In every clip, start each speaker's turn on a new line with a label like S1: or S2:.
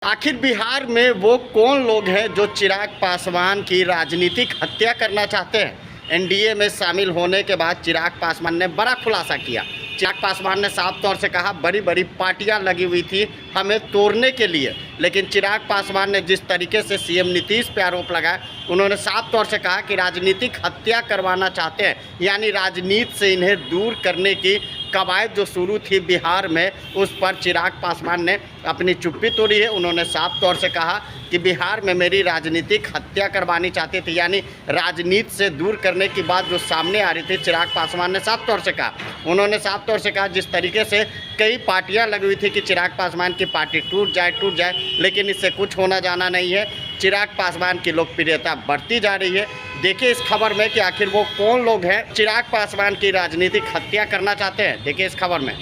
S1: आखिर बिहार में वो कौन लोग हैं जो चिराग पासवान की राजनीतिक हत्या करना चाहते हैं। एनडीए में शामिल होने के बाद चिराग पासवान ने बड़ा खुलासा किया। चिराग पासवान ने साफ तौर से कहा बड़ी बड़ी पार्टियां लगी हुई थी हमें तोड़ने के लिए, लेकिन चिराग पासवान ने जिस तरीके से सीएम नीतीश पे आरोप लगाया, उन्होंने साफ तौर से कहा कि राजनीतिक हत्या करवाना चाहते हैं, यानी राजनीति से इन्हें दूर करने की कवायद जो शुरू थी बिहार में, उस पर चिराग पासवान ने अपनी चुप्पी तोड़ी है। उन्होंने साफ तौर से कहा कि बिहार में मेरी राजनीतिक हत्या करवानी चाहते थे, यानी राजनीति से दूर करने की बात जो सामने आ रही थी, चिराग पासवान ने साफ तौर से कहा। उन्होंने साफ तौर से कहा जिस तरीके से कई पार्टियां लगी हुई थी कि चिराग पासवान की पार्टी टूट जाए, लेकिन इससे कुछ होना जाना नहीं है। चिराग पासवान की लोकप्रियता बढ़ती जा रही है। देखिए इस खबर में कि आखिर वो कौन लोग हैं चिराग पासवान की राजनीतिक हत्या करना चाहते हैं। देखिए इस खबर में।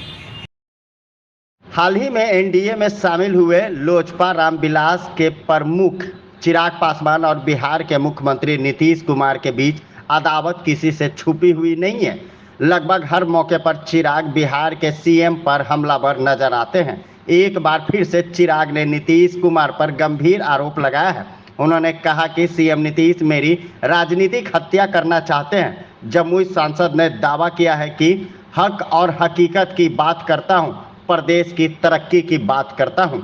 S1: हाल ही में एनडीए में शामिल हुए लोजपा रामविलास के प्रमुख चिराग पासवान और बिहार के मुख्यमंत्री नीतीश कुमार के बीच अदावत किसी से छुपी हुई नहीं है। लगभग हर मौके पर चिराग बिहार के सीएम पर हमलावर नजर आते हैं। एक बार फिर से चिराग ने नीतीश कुमार पर गंभीर आरोप लगाया है। उन्होंने कहा कि सीएम नीतीश मेरी राजनीतिक हत्या करना चाहते हैं। जमुई सांसद ने दावा किया है कि हक और हकीकत की बात करता हूं, प्रदेश की तरक्की की बात करता हूं।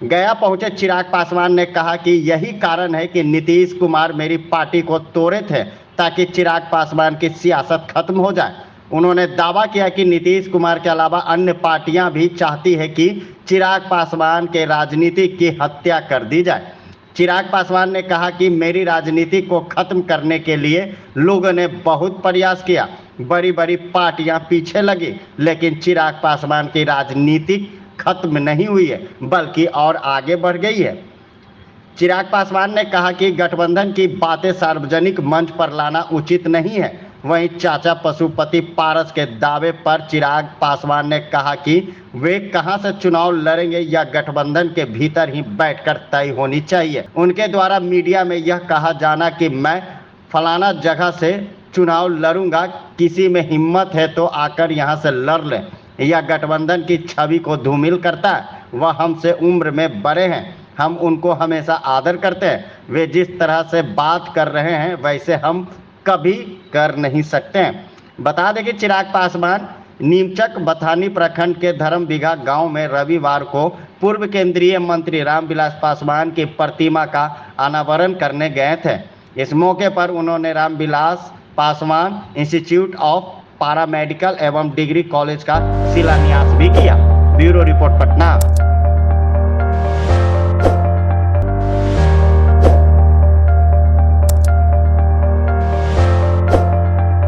S1: गया पहुंचे चिराग पासवान ने कहा कि यही कारण है कि नीतीश कुमार मेरी पार्टी को तोड़े थे ताकि चिराग पासवान की सियासत खत्म हो जाए। उन्होंने दावा किया कि नीतीश कुमार के अलावा अन्य पार्टियां भी चाहती है कि चिराग पासवान के राजनीति की हत्या कर दी जाए। चिराग पासवान ने कहा कि मेरी राजनीति को खत्म करने के लिए लोगों ने बहुत प्रयास किया, बड़ी बड़ी पार्टियां पीछे लगी, लेकिन चिराग पासवान की राजनीति खत्म नहीं हुई है बल्कि और आगे बढ़ गई है। चिराग पासवान ने कहा कि गठबंधन की बातें सार्वजनिक मंच पर लाना उचित नहीं है। वहीं चाचा पशुपति पारस के दावे पर चिराग पासवान ने कहा कि वे कहां से चुनाव लड़ेंगे या गठबंधन के भीतर ही बैठकर तय होनी चाहिए। उनके द्वारा मीडिया में यह कहा जाना कि मैं फलाना जगह से चुनाव लड़ूंगा, किसी में हिम्मत है तो आकर यहां से लड़ लें, यह गठबंधन की छवि को धूमिल करता है। वह हमसे उम्र में बड़े हैं, हम उनको हमेशा आदर करते हैं। वे जिस तरह से बात कर रहे हैं वैसे हम कभी कर नहीं सकते हैं। बता दें कि चिराग पासवान नीमचक बथानी प्रखंड के धर्मबिघा गांव में रविवार को पूर्व केंद्रीय मंत्री रामविलास पासवान की प्रतिमा का अनावरण करने गए थे। इस मौके पर उन्होंने Ramvilas Paswan institute of paramedical एवं डिग्री कॉलेज का शिलान्यास भी किया। Bureau report Patna.